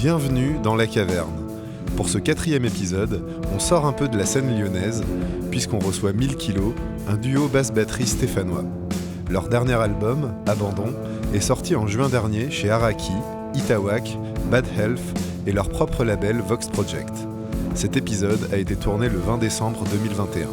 Bienvenue dans La Caverne. Pour ce 4e épisode, on sort un peu de la scène lyonnaise, puisqu'on reçoit 1000 kilos, un duo basse-batterie stéphanois. Leur dernier album, Abandon, est sorti en juin dernier chez Araki, Itawak, Bad Health et leur propre label Vox Project. Cet épisode a été tourné le 20 décembre 2021.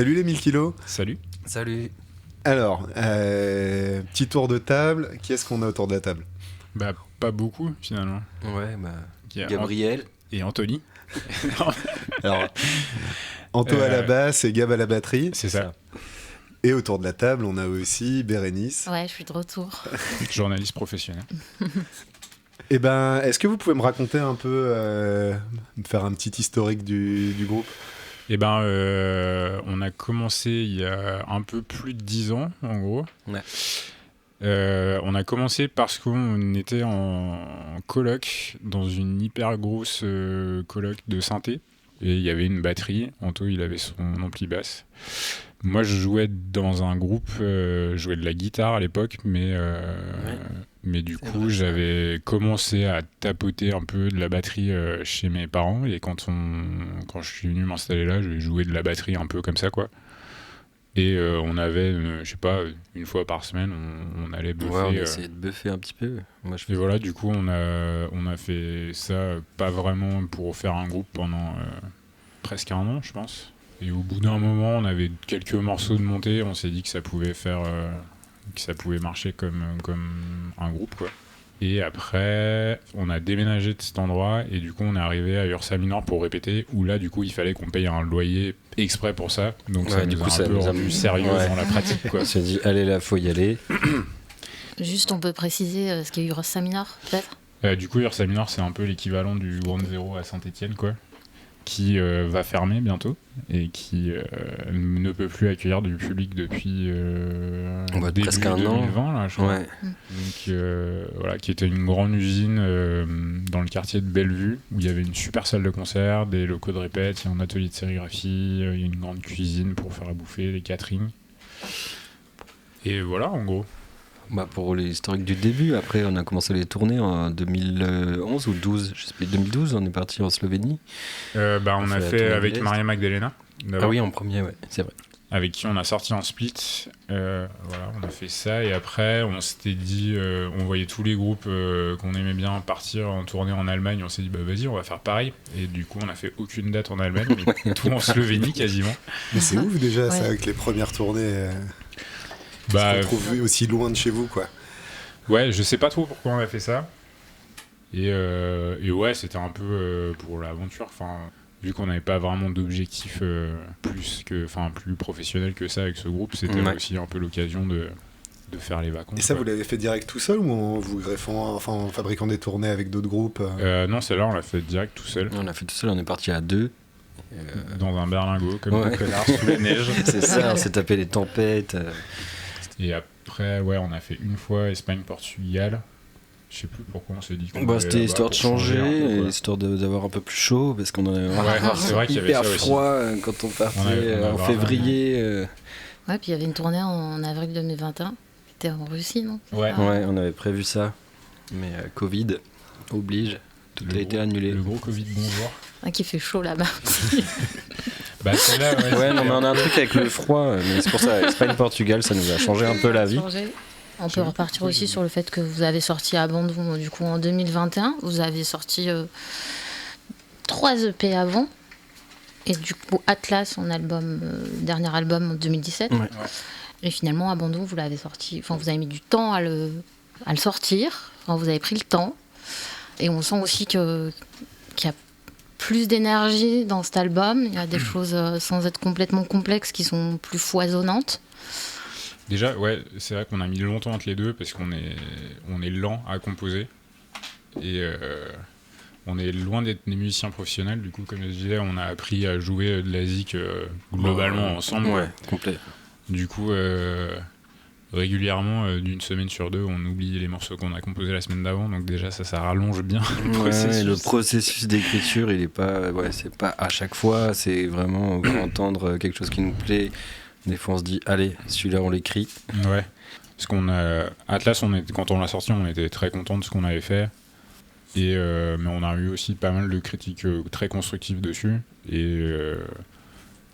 Salut les 1000 kilos. Salut. Salut. Alors, petit tour de table. Qui est-ce qu'on a autour de la table ? Bah, pas beaucoup, finalement. Ouais, bah, Il y a Gabriel. Et Anthony. Alors, Anto à la basse et Gab à la batterie. C'est ça. Et autour de la table, on a aussi Bérénice. Ouais, je suis de retour. Journaliste professionnel. Eh ben, est-ce que vous pouvez me raconter un peu, me faire un petit historique du groupe ? Eh ben, on a commencé il y a un peu plus de 10 ans, en gros. Ouais. On a commencé parce qu'on était en coloc dans une hyper grosse coloc de synthé. Et il y avait une batterie. Anto, il avait son ampli basse. Moi, je jouais dans un groupe, je jouais de la guitare à l'époque, mais du coup, j'avais commencé à tapoter un peu de la batterie chez mes parents. Et quand je suis venu m'installer là, je jouais de la batterie un peu comme ça, quoi. Et on avait, je sais pas, une fois par semaine, on allait buffer. Ouais, on essayait de buffer un petit peu. Moi, Et voilà, du coup, on a fait ça, pas vraiment pour faire un groupe pendant presque 1 an, je pense. Et au bout d'un moment, on avait quelques morceaux de montée, on s'est dit que ça pouvait marcher comme un groupe, quoi. Et après, on a déménagé de cet endroit et du coup, on est arrivé à Ursa Minor pour répéter, où là, du coup, il fallait qu'on paye un loyer exprès pour ça. Donc ça nous a un peu rendu sérieux dans la pratique, quoi. On s'est dit, allez là, faut y aller. Juste, on peut préciser ce qu'est Ursa Minor, peut-être ? Du coup, Ursa Minor, c'est un peu l'équivalent du Ground Zero à Saint-Etienne, quoi, qui va fermer bientôt et qui ne peut plus accueillir du public depuis début presque 1 an. 2020, là, je crois. Ouais. Donc voilà, qui était une grande usine dans le quartier de Bellevue où il y avait une super salle de concert, des locaux de répète, il y a un atelier de sérigraphie, il y a une grande cuisine pour faire à bouffer, des catering. Et voilà, en gros. Bah, pour l'historique du début, après on a commencé les tournées en 2011 ou 12, je sais plus, 2012, on est parti en Slovénie. On a fait avec Maria Magdalena. Ah oui, en premier, ouais, c'est vrai. Avec qui on a sorti en split. Voilà, on a fait ça et après on s'était dit, on voyait tous les groupes qu'on aimait bien partir en tournée en Allemagne. On s'est dit bah vas-y, on va faire pareil. Et du coup on a fait aucune date en Allemagne, mais tout en Slovénie quasiment. Mais c'est ouf déjà ça, avec les premières tournées. Se retrouver aussi loin de chez vous, quoi. Ouais, je sais pas trop pourquoi on a fait ça. Et ouais, c'était un peu pour l'aventure. Enfin, vu qu'on n'avait pas vraiment d'objectif plus professionnel que ça avec ce groupe, c'était aussi un peu l'occasion de faire les vacances. Et ça, vous l'avez fait direct tout seul ou en fabriquant des tournées avec d'autres groupes Non, celle-là, on l'a fait direct tout seul. On l'a fait tout seul, on est parti à 2. Dans un berlingot, comme des connards sous la neige. C'est ça, on s'est tapé les tempêtes. Et après, ouais, on a fait une fois Espagne-Portugal. Je sais plus pourquoi on s'est dit qu'on c'était histoire de changer, histoire d'avoir un peu plus chaud, parce qu'on avait c'est vrai qu'il y avait ça froid aussi. Quand on partait en février. Ouais, puis il y avait une tournée en avril 2021. C'était en Russie, non ? Ouais, on avait prévu ça. Mais Covid oblige, tout a été annulé. Le gros Covid, bonjour. Qui fait chaud là-bas. Bah celle-là, non mais on a un truc avec le froid, mais c'est pour ça, Espagne-Portugal, ça nous a changé un peu la vie. On peut repartir aussi sur le fait que vous avez sorti Abandon du coup en 2021. Vous avez sorti 3 EP avant. Et du coup Atlas, son dernier album en 2017. Ouais. Et finalement Abandon, vous l'avez sorti. Enfin, vous avez mis du temps à le sortir. Enfin, vous avez pris le temps. Et on sent aussi qu'il y a plus d'énergie dans cet album. Il y a des choses sans être complètement complexes qui sont plus foisonnantes. Déjà, ouais, c'est vrai qu'on a mis longtemps entre les deux parce qu'on est lent à composer et on est loin d'être des musiciens professionnels. Du coup, comme je disais, on a appris à jouer de la zik globalement ensemble. Ouais, complet. Du coup, régulièrement, d'une semaine sur deux, on oublie les morceaux qu'on a composés la semaine d'avant. Donc déjà, ça rallonge bien le processus. Le processus d'écriture, il est pas, c'est pas à chaque fois. C'est vraiment, on va entendre quelque chose qui nous plaît. Des fois, on se dit, allez, celui-là, on l'écrit. Ouais. Parce qu'on a Atlas, quand on l'a sorti, on était très content de ce qu'on avait fait. Et mais on a eu aussi pas mal de critiques très constructives dessus. Et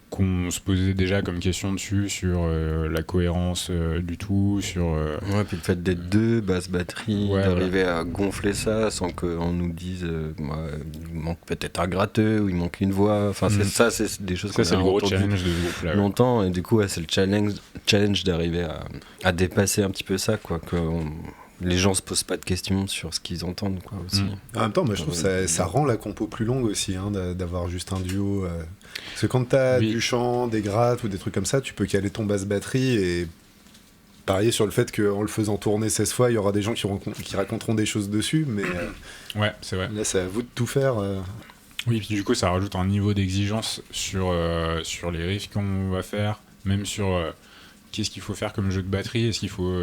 qu'on se posait déjà comme question dessus sur la cohérence du tout, sur... Ouais, puis le fait d'être 2 basses batteries, d'arriver à gonfler ça sans qu'on nous dise il manque peut-être un gratteux ou il manque une voix. Enfin, c'est des choses ça, c'est le gros challenge de ce groupe-là. Longtemps, et du coup, c'est le challenge d'arriver à dépasser un petit peu ça, quoi. Les gens se posent pas de questions sur ce qu'ils entendent, quoi, aussi. En même temps, moi je trouve que ça rend la compo plus longue aussi, hein, d'avoir juste un duo. Parce que quand t'as du chant, des grattes ou des trucs comme ça, tu peux caler ton basse batterie et parier sur le fait qu'en le faisant tourner 16 fois, il y aura des gens qui raconteront des choses dessus, mais ouais, c'est vrai. Là, c'est à vous de tout faire. Oui, puis du coup, ça rajoute un niveau d'exigence sur les riffs qu'on va faire, même sur qu'est-ce qu'il faut faire comme jeu de batterie, est-ce qu'il faut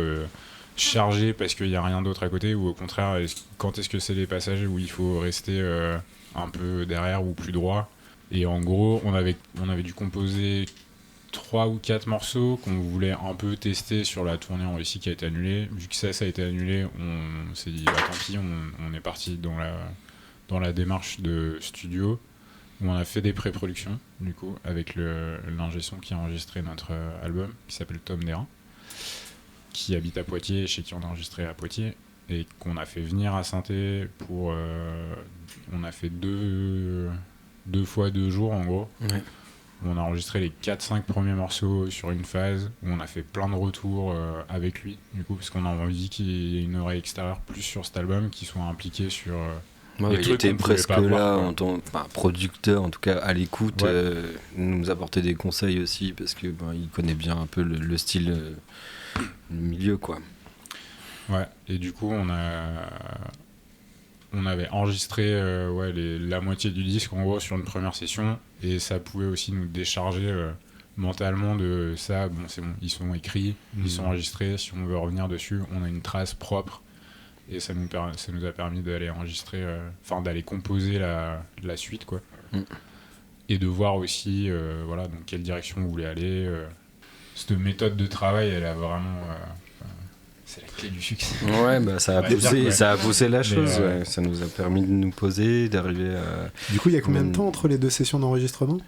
charger parce qu'il n'y a rien d'autre à côté, ou au contraire, quand est-ce que c'est les passages où il faut rester un peu derrière ou plus droit. Et en gros, on avait dû composer 3 ou 4 morceaux qu'on voulait un peu tester sur la tournée en Russie qui a été annulée. Vu que ça a été annulé, on s'est dit, tant pis, on est parti dans la démarche de studio, où on a fait des pré-productions, du coup, avec l'ingé son qui a enregistré notre album, qui s'appelle Tom Dérin, qui habite à Poitiers, chez qui on a enregistré à Poitiers, et qu'on a fait venir à Saint-Étienne pour... on a fait 2 fois 2 jours, en gros. Ouais. On a enregistré les 4-5 premiers morceaux sur une phase, où on a fait plein de retours avec lui, du coup, parce qu'on a envie qu'il y ait une oreille extérieure plus sur cet album, qui soit impliqué sur... il était presque là en tant que producteur, en tout cas à l'écoute, nous apporter des conseils aussi, parce que il connaît bien un peu le style, le milieu, quoi. Ouais, et du coup on avait enregistré la moitié du disque en gros sur une première session, et ça pouvait aussi nous décharger mentalement de ça. Bon, c'est bon, ils sont écrits, ils sont enregistrés, si on veut revenir dessus, on a une trace propre. Et ça nous a permis d'aller enregistrer, d'aller composer la suite, quoi. Et de voir aussi, dans quelle direction on voulait aller. Cette méthode de travail, elle a vraiment... c'est la clé du succès. Ouais, ça a poussé la chose. Ça nous a permis de nous poser, d'arriver à... Du coup, il y a combien de temps entre les 2 sessions d'enregistrement ?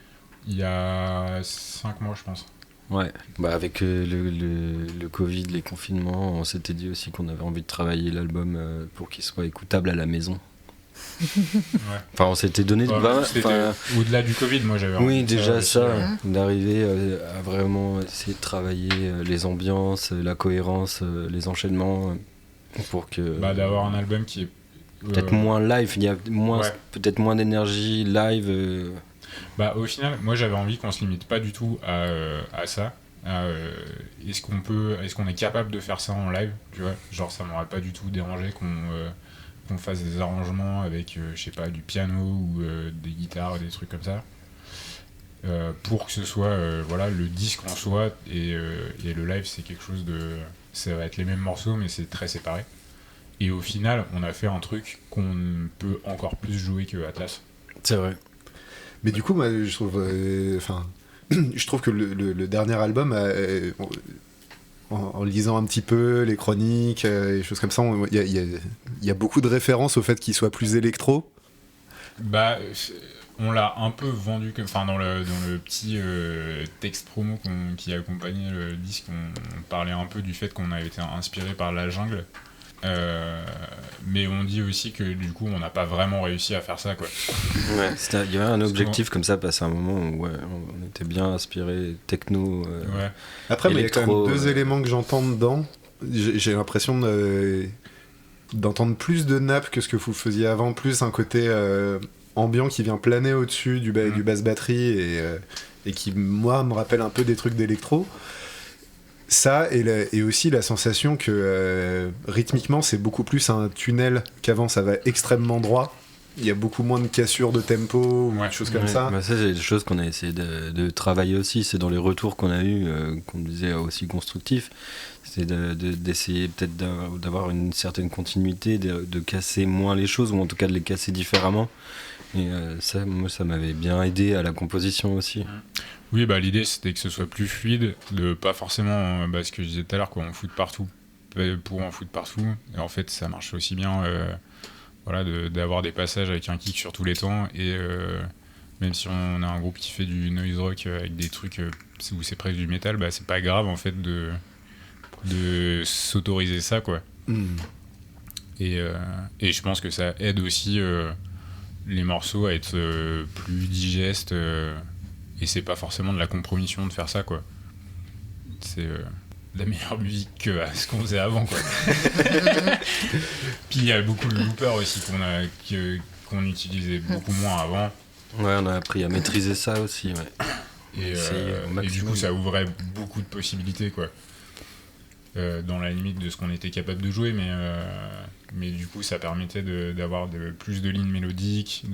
Il y a 5 mois, je pense. Ouais, avec le Covid, les confinements, on s'était dit aussi qu'on avait envie de travailler l'album pour qu'il soit écoutable à la maison. Enfin, on s'était donné... au-delà du Covid, moi j'avais envie de déjà d'arriver à vraiment essayer de travailler les ambiances, la cohérence, les enchaînements, pour que... d'avoir un album qui est... peut-être moins live, il y a peut-être moins d'énergie live... au final, moi j'avais envie qu'on se limite pas du tout à ça. Est-ce qu'on est capable de faire ça en live, tu vois, genre ça m'aurait pas du tout dérangé qu'on fasse des arrangements avec je sais pas, du piano ou des guitares, des trucs comme ça, pour que ce soit le disque en soi, et le live c'est quelque chose de... ça va être les mêmes morceaux mais c'est très séparé, et au final on a fait un truc qu'on peut encore plus jouer que Atlas. C'est vrai. Mais du coup, moi, je trouve que le dernier album, en lisant un petit peu les chroniques, et choses comme ça, il y a beaucoup de références au fait qu'il soit plus électro. On l'a un peu vendu, dans le petit texte promo qui accompagnait le disque, on parlait un peu du fait qu'on avait été inspiré par La Jungle. Mais on dit aussi que du coup on n'a pas vraiment réussi à faire ça, quoi. Ouais, il y avait un objectif comme ça, passé un moment où on était bien inspiré techno. Après, il y a quand même 2 éléments que j'entends dedans. J'ai l'impression d'entendre plus de nappes que ce que vous faisiez avant, plus un côté ambiant qui vient planer au-dessus du basse batterie, et qui, moi, me rappelle un peu des trucs d'électro. Ça, et aussi la sensation que rythmiquement c'est beaucoup plus un tunnel qu'avant, ça va extrêmement droit, il y a beaucoup moins de cassures de tempo ou des choses comme ça. Ça, c'est des choses qu'on a essayé de travailler aussi, c'est dans les retours qu'on a eu, qu'on disait aussi constructifs, c'est d'essayer peut-être d'avoir une certaine continuité, de casser moins les choses, ou en tout cas de les casser différemment, et ça m'avait bien aidé à la composition aussi. Oui, l'idée c'était que ce soit plus fluide, de pas forcément ce que je disais tout à l'heure, on fout partout pour en foutre partout, et en fait ça marche aussi bien d'avoir des passages avec un kick sur tous les temps, et Même si on a un groupe qui fait du noise rock avec des trucs où c'est presque du métal, bah c'est pas grave en fait de s'autoriser ça, quoi. Et je pense que ça aide aussi les morceaux à être plus digestes, et c'est pas forcément de la compromission de faire ça, quoi. C'est la meilleure musique que ce qu'on faisait avant, quoi. Puis il y a beaucoup de loopers aussi qu'on utilisait beaucoup moins avant. Ouais, on a appris à maîtriser ça aussi, ouais. Et du coup, ça ouvrait beaucoup de possibilités, quoi. Dans la limite de ce qu'on était capable de jouer, mais du coup, ça permettait d'avoir plus de lignes mélodiques,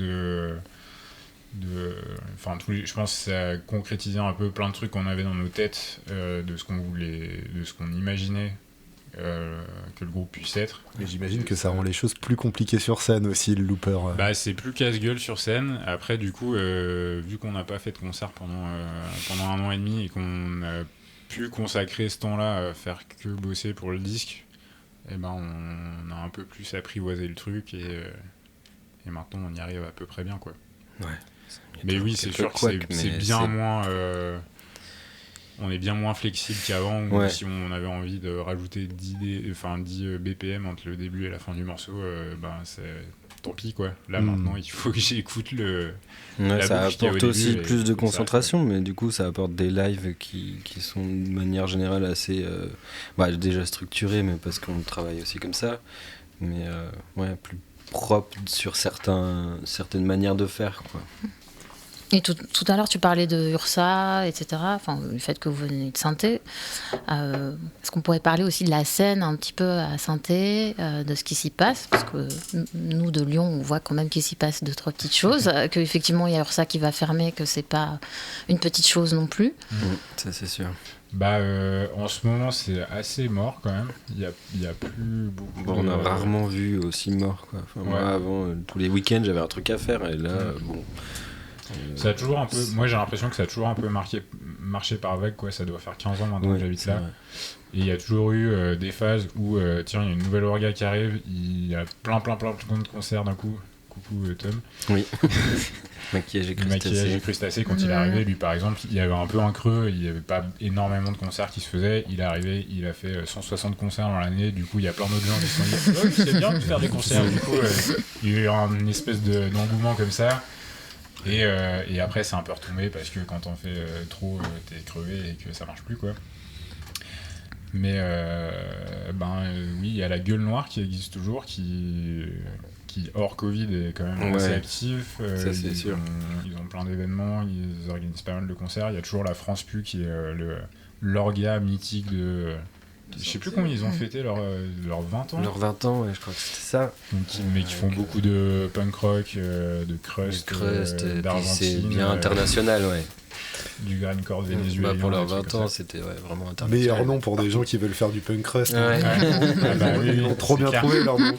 enfin, je pense que ça concrétisait un peu plein de trucs qu'on avait dans nos têtes, de ce qu'on voulait, de ce qu'on imaginait que le groupe puisse être. Mais j'imagine que ça rend les choses plus compliquées sur scène aussi, le looper. Bah, c'est plus casse-gueule sur scène. Après, du coup, vu qu'on n'a pas fait de concert pendant 1 an et demi et qu'on a pu consacrer ce temps-là à faire que bosser pour le disque, et ben on a un peu plus apprivoisé le truc et maintenant on y arrive à peu près bien, quoi. Ouais. Mais oui, c'est sûr que c'est bien moins. On est bien moins flexible qu'avant, où si on avait envie de rajouter 10 BPM entre le début et la fin du morceau, c'est tant pis, quoi. Là maintenant, il faut que j'écoute ça apporte aussi plus de concentration, mais du coup, ça apporte des lives qui sont de manière générale assez déjà structurés, mais parce qu'on travaille aussi comme ça, mais plus propre sur certaines manières de faire, quoi. Et tout à l'heure, tu parlais de Ursa, etc., enfin, le fait que vous venez de Saint-Thé. Est-ce qu'on pourrait parler aussi de la scène un petit peu à Saint-Thé, de ce qui s'y passe? Parce que nous, de Lyon, on voit quand même qu'il s'y passe 2-3 petites choses, qu'effectivement, il y a Ursa qui va fermer, que c'est pas une petite chose non plus. Ça, c'est sûr. En ce moment, c'est assez mort quand même. Il y a plus beaucoup. On a rarement vu aussi mort, quoi. Enfin, moi, avant, tous les week-ends, j'avais un truc à faire, et là, ça a toujours un peu. Moi, j'ai l'impression que ça a toujours un peu marché par vague, quoi. Ça doit faire 15 ans maintenant que j'habite là. Et il y a toujours eu des phases où, tiens, il y a une nouvelle orga qui arrive, il y a plein de concerts d'un coup. Coucou Tom. Oui. Maquillage et crustacé. Quand il est arrivé, lui par exemple, il y avait un peu un creux, il n'y avait pas énormément de concerts qui se faisaient. Il est arrivé, il a fait 160 concerts dans l'année. Du coup, il y a plein d'autres gens qui se sont dit oh, c'est bien de faire des concerts. Du coup, il y a eu une espèce d'engouement comme ça. Et après, c'est un peu retombé parce que quand on fait trop, t'es crevé et que ça marche plus, quoi. Mais oui, il y a la Gueule Noire qui existe toujours, qui hors Covid est quand même assez actif. Ça, c'est sûr. Ils ont plein d'événements, ils organisent pas mal de concerts. Il y a toujours la France Pu qui est l'orga mythique de. Je sais plus combien ils ont fêté leurs 20 ans. Leurs 20 ans, ouais, je crois que c'était ça. Mais qui font beaucoup de punk rock, de crust, d'Argentine. C'est bien international, ouais. Du grindcore vénézuélien. Pour leurs 20 ans, c'était vraiment international. Meilleur nom pour des gens qui veulent faire du punk crust. Ils ont trop bien trouvé leur nom.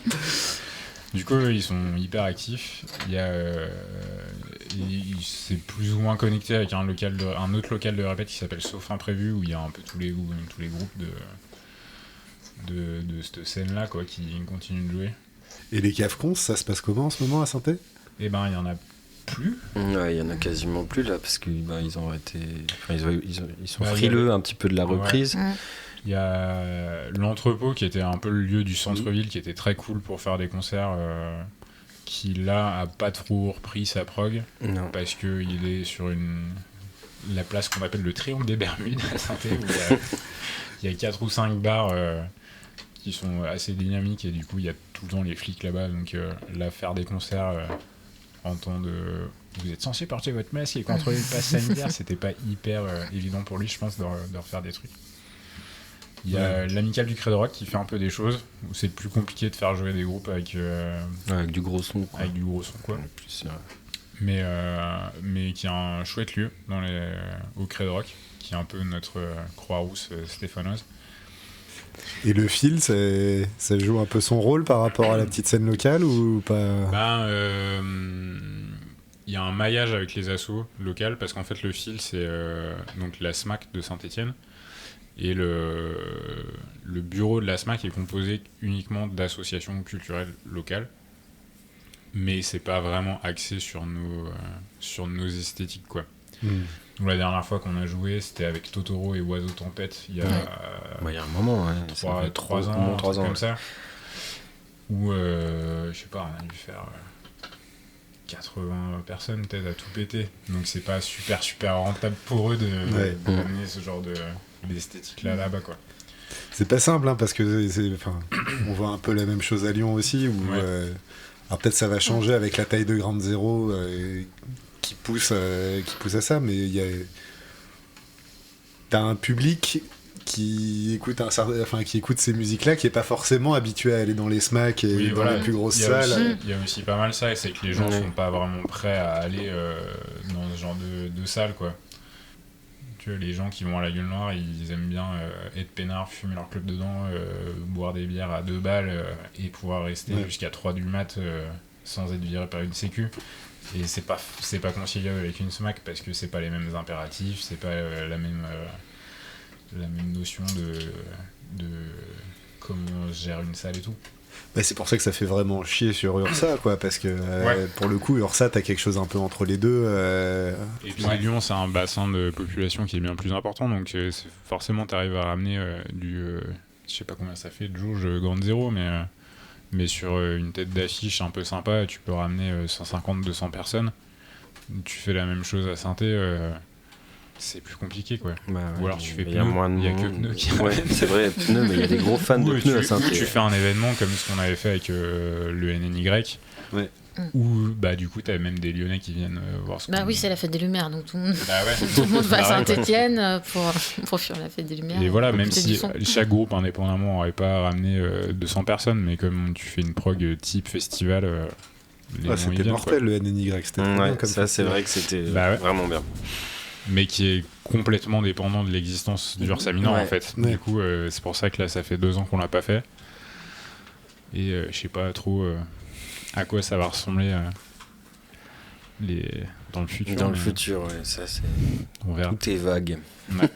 Du coup, ils sont hyper actifs. C'est plus ou moins connecté avec un autre local de répète qui s'appelle Sauf Imprévu, où il y a un peu tous les groupes de cette scène-là, quoi, qui continuent de jouer. Et les Cafcons, ça se passe comment en ce moment à Saint-Thé? Eh ben, il y en a plus. Ouais, il y en a quasiment plus là, parce qu'ils ont arrêté. Ils sont frileux un petit peu de la reprise. Ouais. Il y a l'entrepôt qui était un peu le lieu du centre-ville, qui était très cool pour faire des concerts, qui là a pas trop repris sa prog, parce qu'il est sur la place qu'on appelle le Triomphe des Bermudes à Saint-Thé, où il y a 4 ou 5 bars qui sont assez dynamiques, et du coup il y a tout le temps les flics là-bas, donc là faire des concerts en temps de... Vous êtes censé porter votre masque et contrôler le pass sanitaire, c'était pas hyper évident pour lui, je pense, de refaire des trucs. Il y a l'Amicale du Cré de Rock qui fait un peu des choses, où c'est plus compliqué de faire jouer des groupes avec du gros son, quoi. Avec du gros son, quoi. Mais qui a un chouette lieu au Cré de Rock, qui est un peu notre Croix-Rousse stéphanoise. Et le fil, ça joue un peu son rôle par rapport à la petite scène locale ou pas? Il y a un maillage avec les assos locales, parce qu'en fait le fil c'est donc la SMAC de Saint-Étienne, et le bureau de la SMAC est composé uniquement d'associations culturelles locales, mais c'est pas vraiment axé sur nos esthétiques, quoi. Donc, la dernière fois qu'on a joué, c'était avec Totoro et Oiseau Tempête, il y a un moment, 3 ans, comme ça. Où, je sais pas, on a dû faire 80 personnes peut-être à tout péter. Donc c'est pas super rentable pour eux d'amener ce genre d'esthétique là-bas, quoi. C'est pas simple, hein, parce que on voit un peu la même chose à Lyon aussi, où alors peut-être ça va changer avec la taille de Grande Zéro qui pousse à ça, mais t'as un public qui écoute qui écoute ces musiques-là, qui est pas forcément habitué à aller dans les SMAC et dans les plus grosses salles. Il y a aussi pas mal ça, c'est que les gens sont pas vraiment prêts à aller dans ce genre de salle, quoi. Tu vois, les gens qui vont à la Gueule Noire, ils aiment bien être peinards, fumer leur clope dedans, boire des bières à 2 balles et pouvoir rester jusqu'à 3 du mat sans être viré par une sécu. Et c'est pas conciliable avec une SMAC parce que c'est pas les mêmes impératifs, c'est pas la même notion de comment on gère une salle et tout. Bah, c'est pour ça que ça fait vraiment chier sur Ursa, quoi, parce que pour le coup, Ursa, t'as quelque chose un peu entre les deux. Et puis Lyon, c'est un bassin de population qui est bien plus important, donc forcément, t'arrives à ramener je sais pas combien ça fait de jauge Grande Zéro, mais sur une tête d'affiche un peu sympa, tu peux ramener 150-200 personnes. Tu fais la même chose à Saint-Thé, c'est plus compliqué, quoi. Ou alors tu fais pneus, il n'y a que pneus qui ramènent. C'est vrai, pneus, mais il y a des gros fans de pneus à Saint-Thé. Tu fais un événement comme ce qu'on avait fait avec le NNY, où du coup t'as même des Lyonnais qui viennent voir ce qu'on... oui, c'est la fête des Lumières, donc tout le monde va à Saint-Étienne pour faire la fête des Lumières. Et voilà, même si chaque groupe indépendamment n'aurait pas ramené 200 personnes, mais comme tu fais une prog type festival, c'était mortel, quoi. Le NNY, c'était bien comme ça. C'est vrai que c'était vraiment bien. Mais qui est complètement dépendant de l'existence du Ursa Minor, en fait. Du coup, c'est pour ça que là, ça fait 2 ans qu'on l'a pas fait. Et je sais pas trop à quoi ça va ressembler dans le futur. Dans le futur, ça c'est... On verra. Tout est vague. Ouais.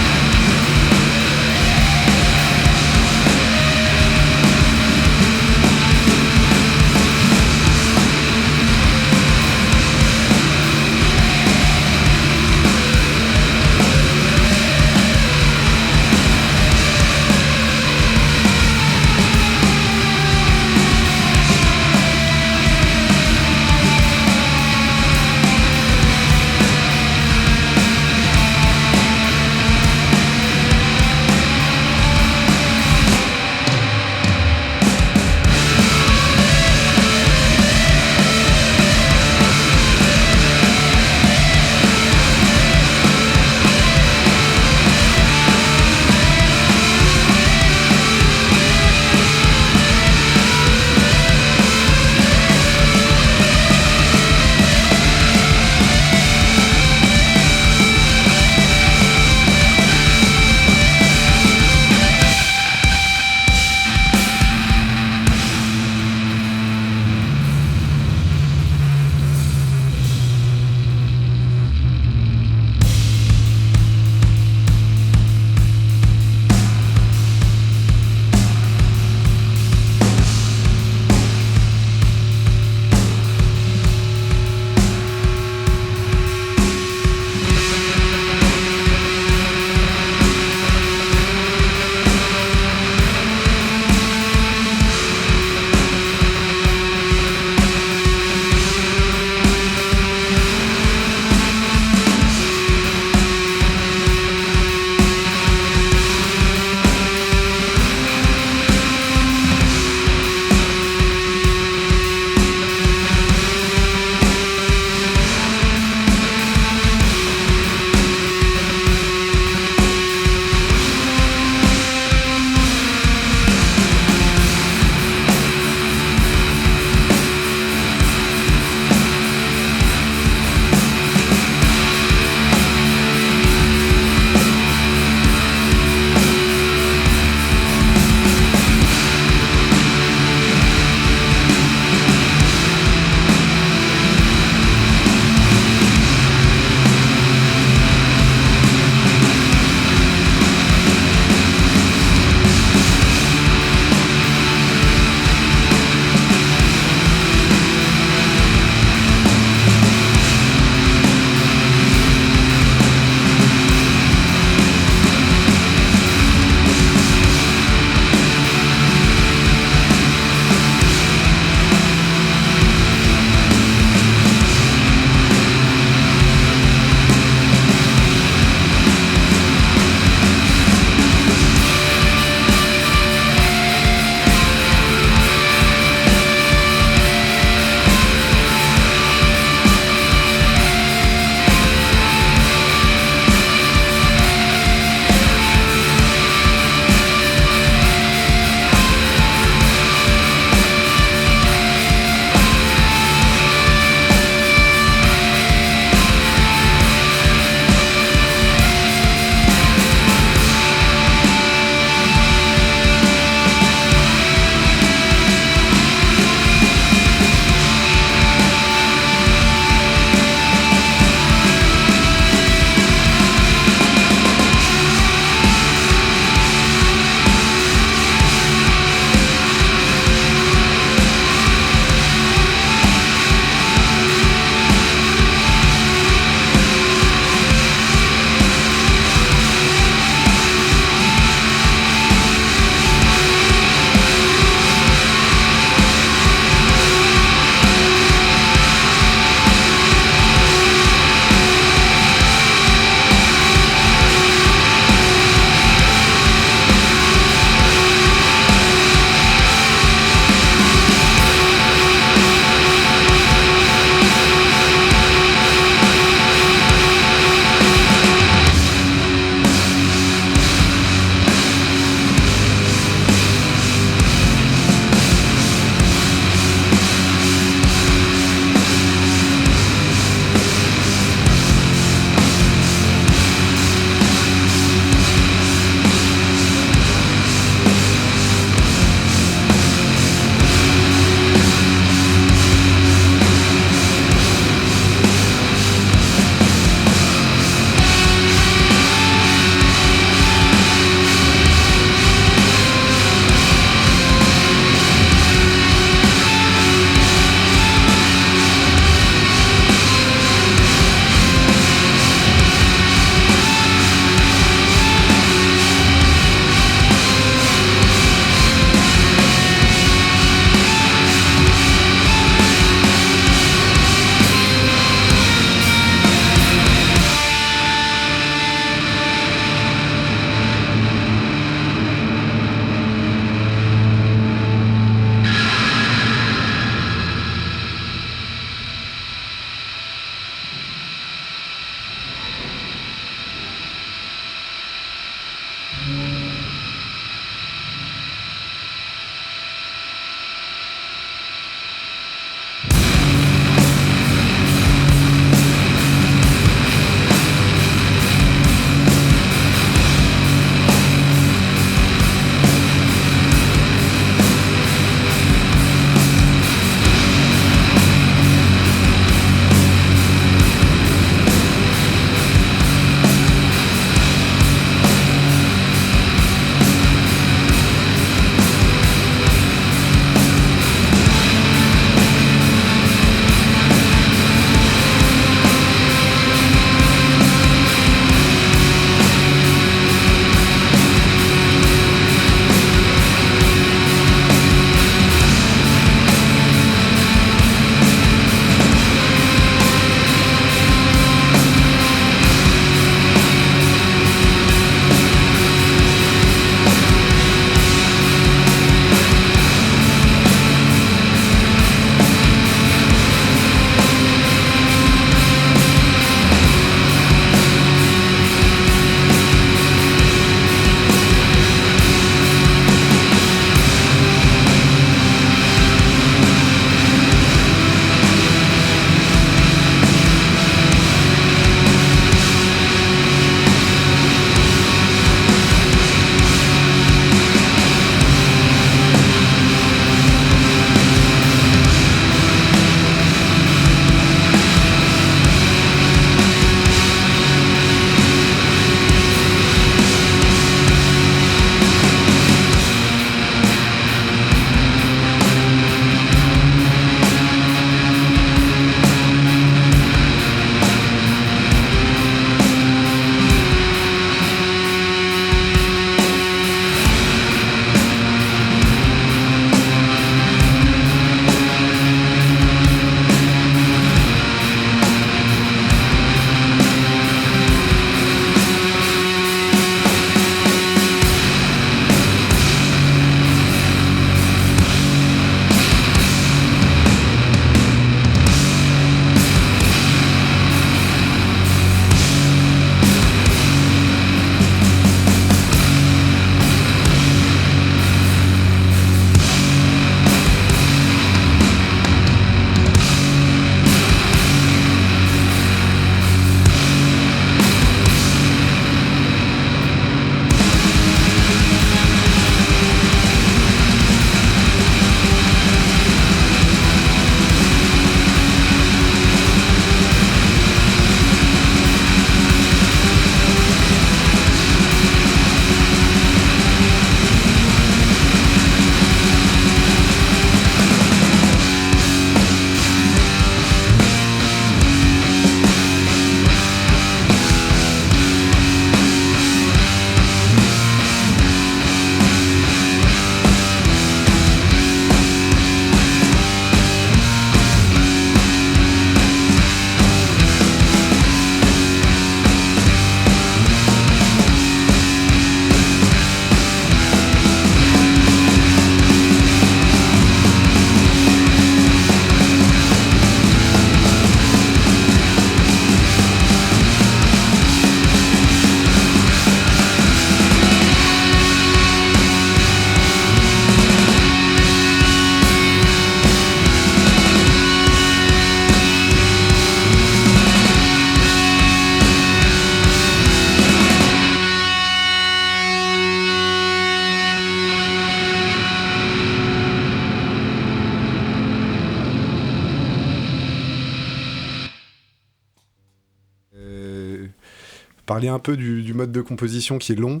parliez un peu du mode de composition qui est long.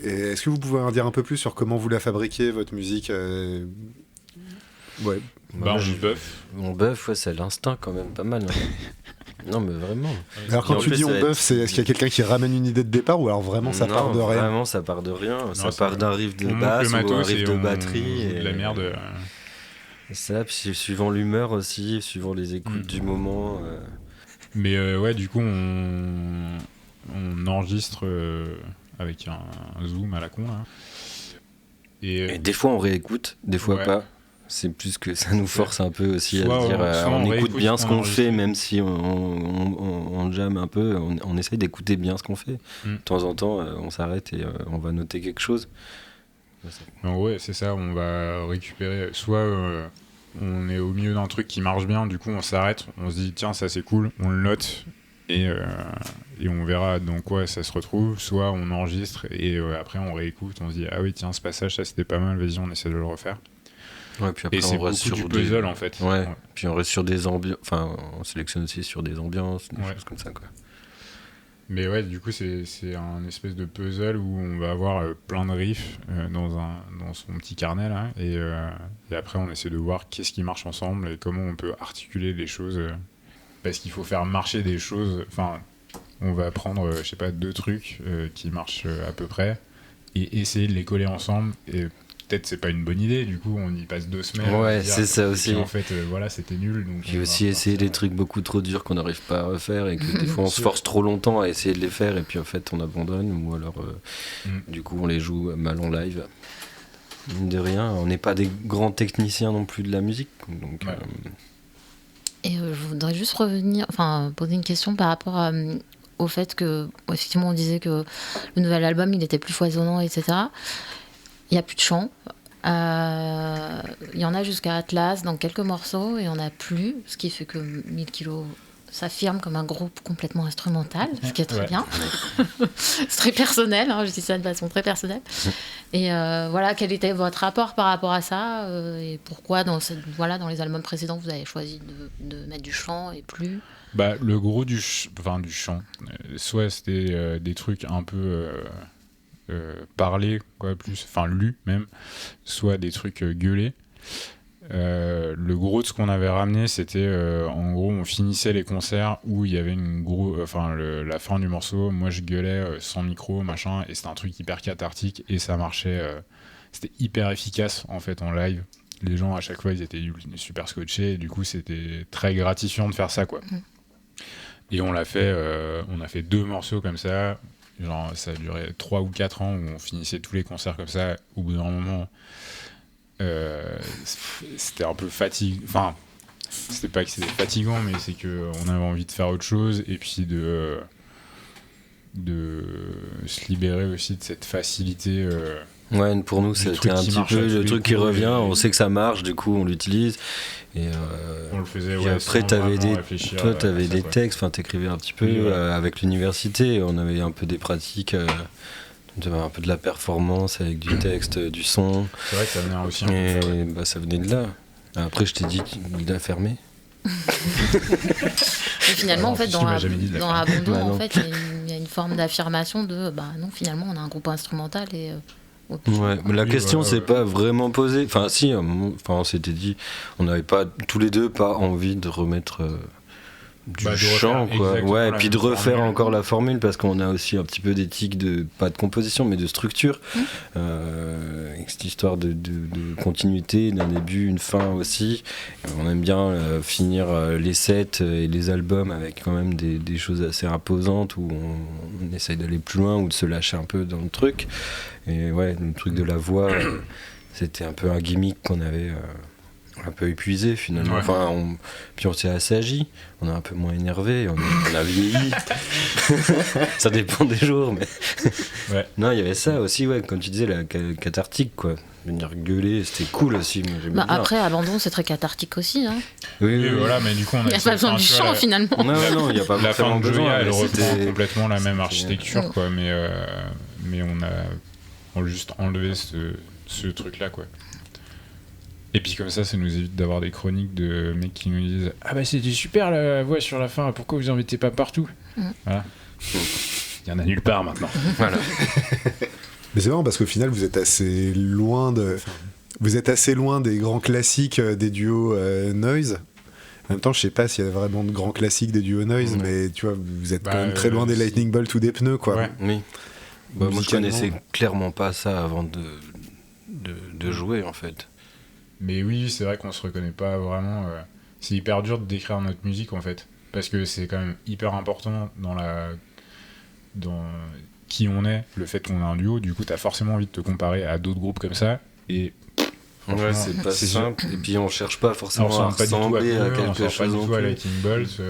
Et est-ce que vous pouvez en dire un peu plus sur comment vous la fabriquez, votre musique Ouais. On buff, c'est l'instinct quand même, pas mal. Non, mais vraiment. Alors quand tu dis on buff, est-ce qu'il y a quelqu'un qui ramène une idée de départ ou alors vraiment ça part de rien? Vraiment, ça part de rien. Ça part d'un riff de basse ou un riff de batterie. Et de la merde. Et ça, puis suivant l'humeur aussi, suivant les écoutes du moment. Mais ouais, du coup, on enregistre avec un zoom à la con là. Et des fois on réécoute, des fois pas. C'est plus que ça nous force un peu aussi à se dire on écoute bien ce qu'on fait, même si on jamme un peu, on essaye d'écouter bien ce qu'on fait. De temps en temps, on s'arrête et on va noter quelque chose. Ouais, c'est ça, on va récupérer. Soit on est au milieu d'un truc qui marche bien, du coup on s'arrête, on se dit tiens, ça c'est cool, on le note et on verra dans quoi ça se retrouve. Soit on enregistre et après on réécoute, on se dit ah oui, tiens, ce passage, ça c'était pas mal, vas-y, on essaie de le refaire. Ouais, puis après et c'est on reste beaucoup sur du puzzle en fait. Ouais. Puis on reste sur des ambiances, enfin on sélectionne aussi sur des ambiances, des choses comme ça quoi. Mais ouais, du coup c'est un espèce de puzzle où on va avoir plein de riffs dans son petit carnet là, et après on essaie de voir qu'est-ce qui marche ensemble et comment on peut articuler les choses, parce qu'il faut faire marcher des choses. Enfin, on va prendre je sais pas 2 trucs qui marchent à peu près et essayer de les coller ensemble, et peut-être c'est pas une bonne idée, du coup on y passe 2 semaines. Ouais, c'est ça aussi. En fait voilà, c'était nul. Donc puis aussi essayer des trucs beaucoup trop durs qu'on n'arrive pas à refaire et que des fois on se force trop longtemps à essayer de les faire et puis en fait on abandonne, ou alors du coup on les joue mal en live. Mine de rien, on n'est pas des grands techniciens non plus de la musique, donc. Et je voudrais juste poser une question par rapport au fait que effectivement on disait que le nouvel album il était plus foisonnant, etc. Il n'y a plus de chant. Il y en a jusqu'à Atlas dans quelques morceaux et il n'y en a plus, ce qui fait que 1000 kilos s'affirme comme un groupe complètement instrumental, ce qui est très bien. C'est très personnel, je dis ça de façon très personnelle. Et voilà, quel était votre rapport par rapport à ça, et pourquoi dans les albums précédents vous avez choisi de mettre du chant et plus le gros du chant, soit c'était des trucs un peu parlés, quoi, plus, enfin lus même, soit des trucs gueulés. Le gros de ce qu'on avait ramené, c'était en gros on finissait les concerts où il y avait la fin du morceau, moi je gueulais sans micro machin, et c'était un truc hyper cathartique et ça marchait, c'était hyper efficace en fait en live. Les gens à chaque fois ils étaient super scotchés et du coup c'était très gratifiant de faire ça quoi. Et on a fait 2 morceaux comme ça, genre ça a duré 3 ou 4 ans où on finissait tous les concerts comme ça. Au bout d'un moment c'était un peu fatigant, enfin c'était pas que c'était fatigant, mais c'est que on avait envie de faire autre chose et puis de se libérer aussi de cette facilité. Ouais, pour nous c'était un petit peu le truc qui revient, on sait que ça marche, du coup on l'utilise et on le faisait. Et après t'avais des textes, enfin t'écrivais un petit peu avec l'université, on avait un peu des pratiques, un peu de la performance avec du texte, du son. C'est vrai que ça venait aussi. Et ça venait de là. Après je t'ai dit de la fermer. Et finalement, en fait, dans Abandon, en fait, il y a une forme d'affirmation de non, finalement, on a un groupe instrumental et. Ouais, mais la question s'est pas vraiment posée. Enfin, si, on s'était dit, on n'avait pas tous les deux pas envie de remettre du chant, quoi. Ouais, et puis de refaire encore la formule, parce qu'on a aussi un petit peu d'éthique de pas de composition, mais de structure. Avec cette histoire de continuité, d'un début, une fin aussi. On aime bien finir les sets et les albums avec quand même des choses assez imposantes où on essaye d'aller plus loin ou de se lâcher un peu dans le truc. Et ouais, le truc de la voix, c'était un peu un gimmick qu'on avait un peu épuisé finalement. Ouais. Enfin, puis on s'est assagi, on est un peu moins énervé, on a vieilli. Ça dépend des jours, mais. Ouais. Non, il y avait ça aussi, ouais, comme tu disais, la cathartique, quoi. Venir gueuler, c'était cool aussi. Après, Abandon, c'est très cathartique aussi. Hein. Oui, voilà, mais du coup, on a. Il n'y a pas besoin du chant finalement. Non, il n'y a pas la fin de besoin. Elle reprend complètement la même architecture, quoi, mais on a juste enlevé ce truc-là, quoi. Et puis comme ça nous évite d'avoir des chroniques de mecs qui nous disent « Ah bah c'était super la voix sur la fin, pourquoi vous en mettez pas partout ?» Voilà. Il y en a nulle part maintenant. Voilà. Mais c'est marrant parce qu'au final, vous êtes assez loin des grands classiques des duos noise. En même temps, je sais pas s'il y a vraiment de grands classiques des duos noise, mais tu vois, vous êtes quand même très loin des Lightning Bolt ou des pneus, quoi. Ouais. Oui. Moi, je connaissais clairement pas ça avant de jouer, en fait. Mais oui, c'est vrai qu'on se reconnaît pas vraiment. C'est hyper dur de décrire notre musique, en fait. Parce que c'est quand même hyper important dans qui on est, le fait qu'on a un duo. Du coup, t'as forcément envie de te comparer à d'autres groupes comme ça. Et ouais, c'est pas simple. Et puis on cherche pas forcément à ressembler à quelque chose non plus. À Lightning Bolt.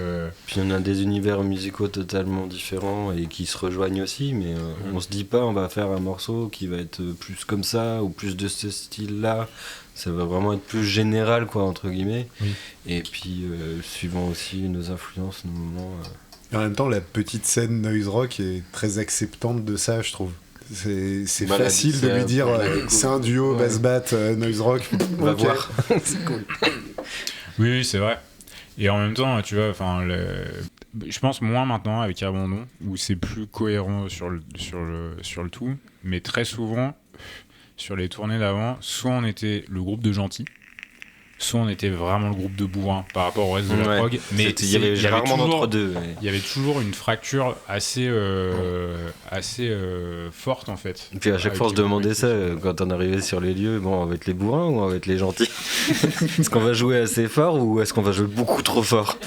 Puis on a des univers musicaux totalement différents et qui se rejoignent aussi, mais on se dit pas on va faire un morceau qui va être plus comme ça ou plus de ce style-là. Ça va vraiment être plus général, quoi, entre guillemets. Oui. Et puis suivant aussi nos influences, nos moments. En même temps, la petite scène noise rock est très acceptante de ça, je trouve. C'est facile de lui dire c'est un duo bass-bat noise rock. On va voir. C'est cool. Oui, c'est vrai. Et en même temps, tu vois, je pense moins maintenant avec Abandon, où c'est plus cohérent sur le tout. Mais très souvent, sur les tournées d'avant, soit on était le groupe de gentils, soit on était vraiment le groupe de bourrins par rapport au reste de la prog. Mais il y avait rarement d'entre deux. Il y avait toujours une fracture assez forte, en fait. Et puis à chaque fois on se demandait ça quand on arrivait sur les lieux, bon, on va être les bourrins ou on va être les gentils. Est-ce qu'on va jouer assez fort ou est-ce qu'on va jouer beaucoup trop fort?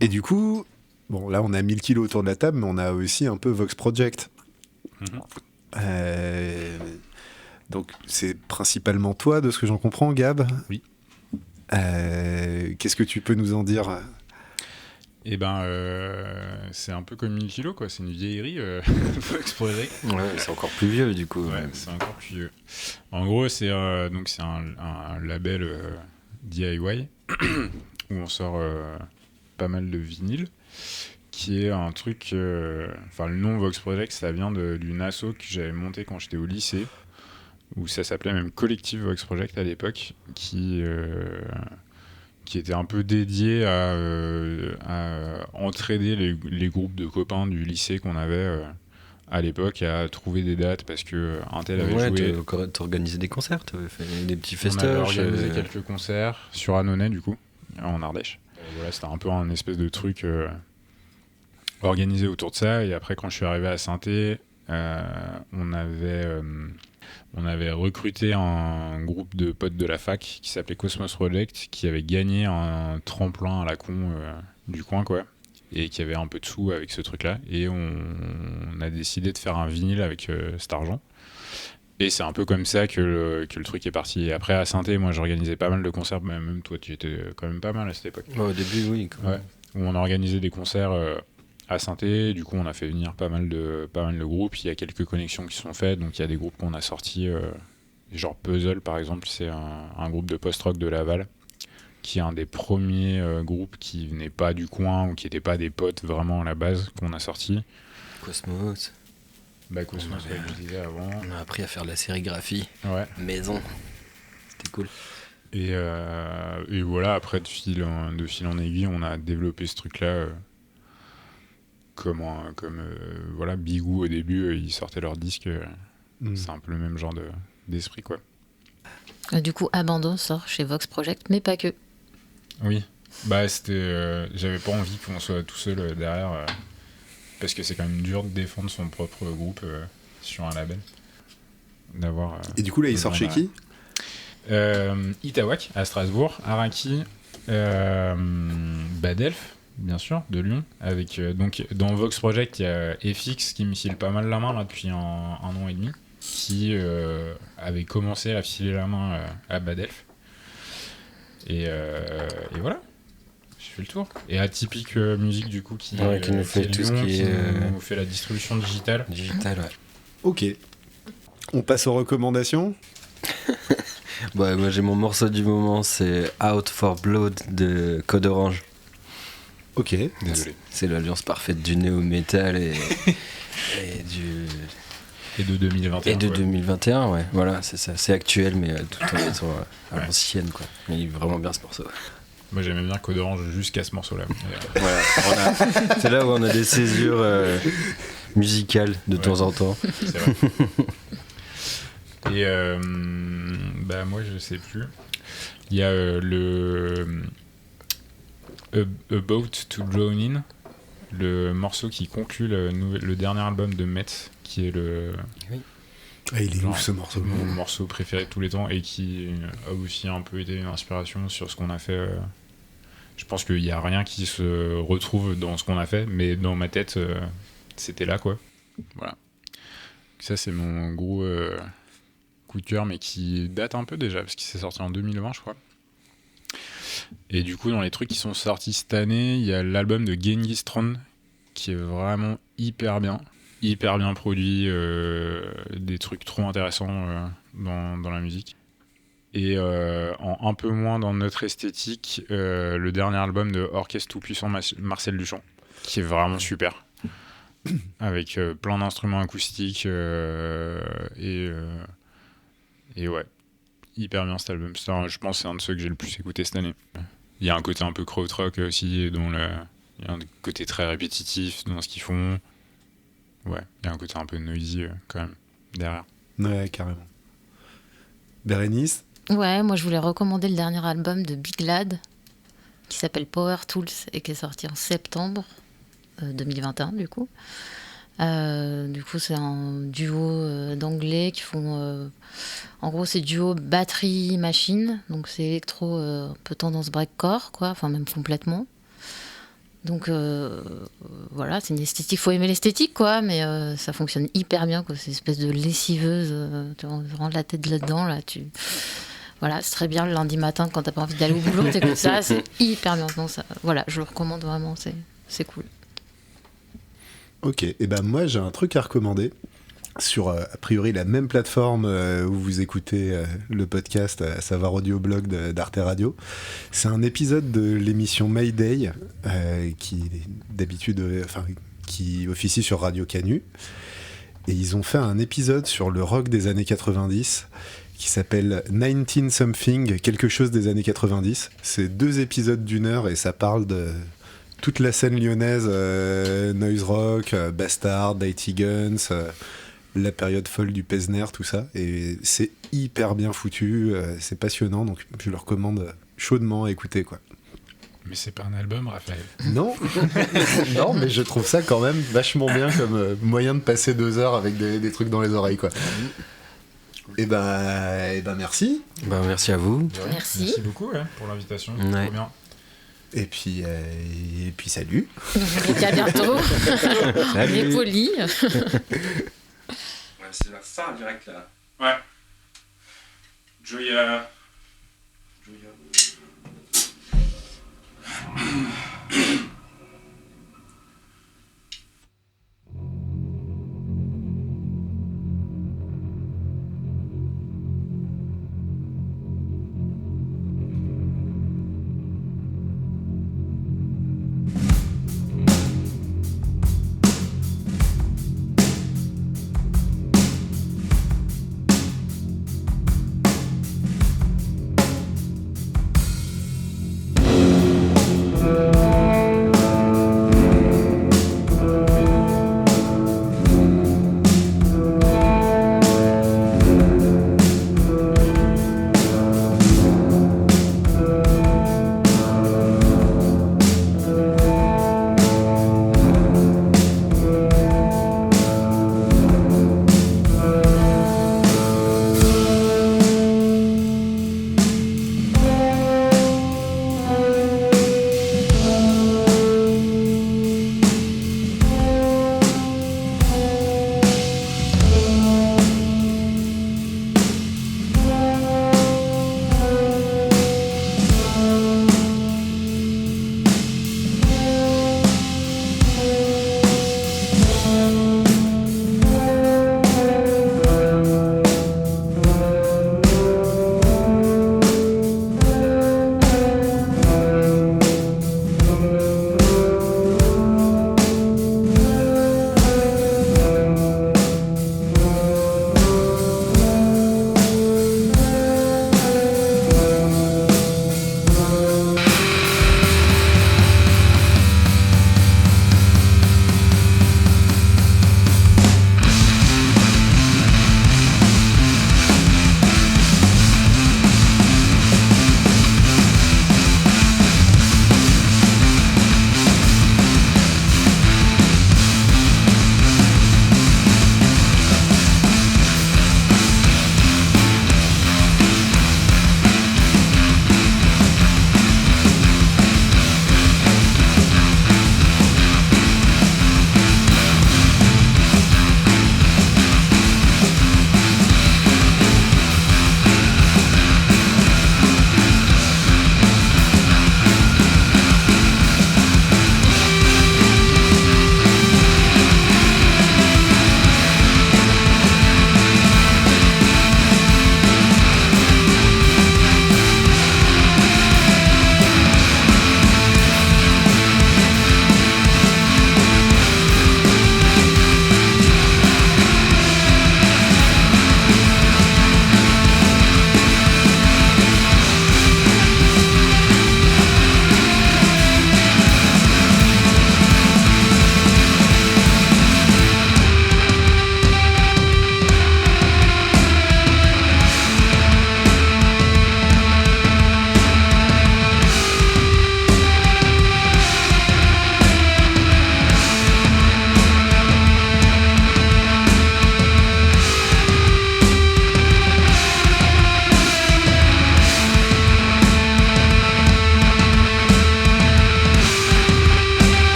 Et du coup, bon, là on a 1000 kilos autour de la table, mais on a aussi un peu Vox Project. Donc c'est principalement toi, de ce que j'en comprends, Gab. Oui. Qu'est-ce que tu peux nous en dire? Eh ben, c'est un peu comme 1000 kilos, quoi. C'est une vieillerie, Vox Project. Ouais, c'est encore plus vieux, du coup. Ouais, c'est encore plus vieux. En gros, c'est un label DIY où on sort pas mal de vinyles, qui est un truc... le nom Vox Project, ça vient d'une asso que j'avais montée quand j'étais au lycée, où ça s'appelait même Collective Vox Project à l'époque, qui était un peu dédié à entraider les groupes de copains du lycée qu'on avait à l'époque, à trouver des dates, parce que un tel avait joué... T'organisais des concerts, t'avais fait des petits On festoches. avait organisé quelques concerts sur Annonay, du coup, en Ardèche. Voilà, c'était un peu un espèce de truc organisé autour de ça. Et après, quand je suis arrivé à Saint-Étienne, on avait recruté un groupe de potes de la fac qui s'appelait Cosmos Project, qui avait gagné un tremplin à la con du coin, quoi, et qui avait un peu de sous avec ce truc-là. Et on a décidé de faire un vinyle avec cet argent. Et c'est un peu comme ça que le truc est parti. Et après, à Saint-Étienne, moi, j'organisais pas mal de concerts. Même toi, tu étais quand même pas mal à cette époque. Au début, oui. Ouais. Où on a organisé des concerts à Saint-Étienne. Du coup, on a fait venir pas mal de groupes. Il y a quelques connexions qui sont faites. Donc, il y a des groupes qu'on a sortis. Genre Puzzle, par exemple. C'est un groupe de post-rock de Laval, qui est un des premiers groupes qui venaient pas du coin ou qui n'étaient pas des potes vraiment à la base qu'on a sortis. Cosmos. Cosmos, je disais avant. On a appris à faire de la sérigraphie. Ouais. Maison. C'était cool. Et voilà, après, de fil en aiguille, on a développé ce truc-là. Voilà, Bigou au début, ils sortaient leur disque. C'est un peu le même genre d'esprit, quoi. Du coup, Abandon sort chez Vox Project, mais pas que. Oui. C'était... j'avais pas envie qu'on soit tout seul derrière... parce que c'est quand même dur de défendre son propre groupe sur un label. Et du coup, là, il sort chez qui? Itawak, à Strasbourg, Araki, Badelf, bien sûr, de Lyon. Avec, donc, dans Vox Project, il y a FX qui me file pas mal la main là, depuis un an et demi, qui avait commencé à filer la main à Badelf. Et voilà. Je fais le tour. Et Atypique Musique, du coup, qui nous fait tout ce qui nous fait la distribution digitale. Digitale, ouais. Ok. On passe aux recommandations. Moi j'ai mon morceau du moment, c'est Out for Blood de Code Orange. Ok. Désolé. C'est l'alliance parfaite du néo-metal et de 2021. Et de 2021, ouais. Voilà, c'est ça. C'est actuel, mais tout en étant à l'ancienne, quoi. Mais il est vraiment bien ce morceau. Moi j'aimais bien Code Orange jusqu'à ce morceau-là. Voilà, c'est là où on a des césures musicales de temps en temps. C'est vrai. Et moi je sais plus. Il y a le About to Drown In, le morceau qui conclut le dernier album de Met, qui est le... Oui. Ah, il est ouf ce morceau. Mon morceau préféré de tous les temps et qui a aussi un peu été une inspiration sur ce qu'on a fait. Je pense qu'il n'y a rien qui se retrouve dans ce qu'on a fait, mais dans ma tête, c'était là, quoi. Voilà. Ça, c'est mon gros coup de cœur, mais qui date un peu déjà, parce qu'il s'est sorti en 2020, je crois. Et du coup, dans les trucs qui sont sortis cette année, il y a l'album de Genghis Khan, qui est vraiment hyper bien produit, des trucs trop intéressants dans la musique. Et en un peu moins dans notre esthétique, le dernier album de Orchestre Tout-Puissant Marcel Duchamp, qui est vraiment super, avec plein d'instruments acoustiques et ouais, hyper bien cet album. Je pense que c'est un de ceux que j'ai le plus écouté cette année. Il y a un côté un peu krautrock aussi, il y a un côté très répétitif dans ce qu'ils font. Ouais, il y a un côté un peu noisy quand même derrière. Ouais, carrément. Bérénice? Ouais, moi je voulais recommander le dernier album de Big Lad qui s'appelle Power Tools et qui est sorti en septembre 2021 du coup. Du coup, c'est un duo d'anglais qui font... en gros, c'est duo batterie-machine. Donc, c'est électro, un peu tendance breakcore, quoi. Enfin, même complètement. Donc, voilà, c'est une esthétique. Faut aimer l'esthétique, quoi. Mais ça fonctionne hyper bien, quoi. C'est une espèce de lessiveuse. Tu rentres la tête là-dedans, là. Voilà, c'est très bien le lundi matin quand t'as pas envie d'aller au boulot. T'écoutes ça, c'est hyper bien. Donc, ça, voilà, je le recommande vraiment. C'est cool. Ok, et ben moi j'ai un truc à recommander sur a priori la même plateforme où vous écoutez le podcast, à savoir Audioblog d'Arte Radio. C'est un épisode de l'émission Mayday qui d'habitude, qui officie sur Radio Canu. Et ils ont fait un épisode sur le rock des années 90 qui s'appelle 19 Something, quelque chose des années 90. C'est 2 épisodes d'1 heure et ça parle de toute la scène lyonnaise, noise rock, Bastard, Mighty Guns, la période folle du Pesner, tout ça. Et c'est hyper bien foutu, c'est passionnant, donc je le recommande chaudement à écouter, quoi. Mais c'est pas un album, Raphaël. Non, non, mais je trouve ça quand même vachement bien comme moyen de passer 2 heures avec des trucs dans les oreilles, quoi. Et ben merci. Merci à vous. Merci beaucoup pour l'invitation. Ouais. Trop bien. Et puis salut. Et à bientôt. On est polis. C'est la fin direct là. Ouais. Joya.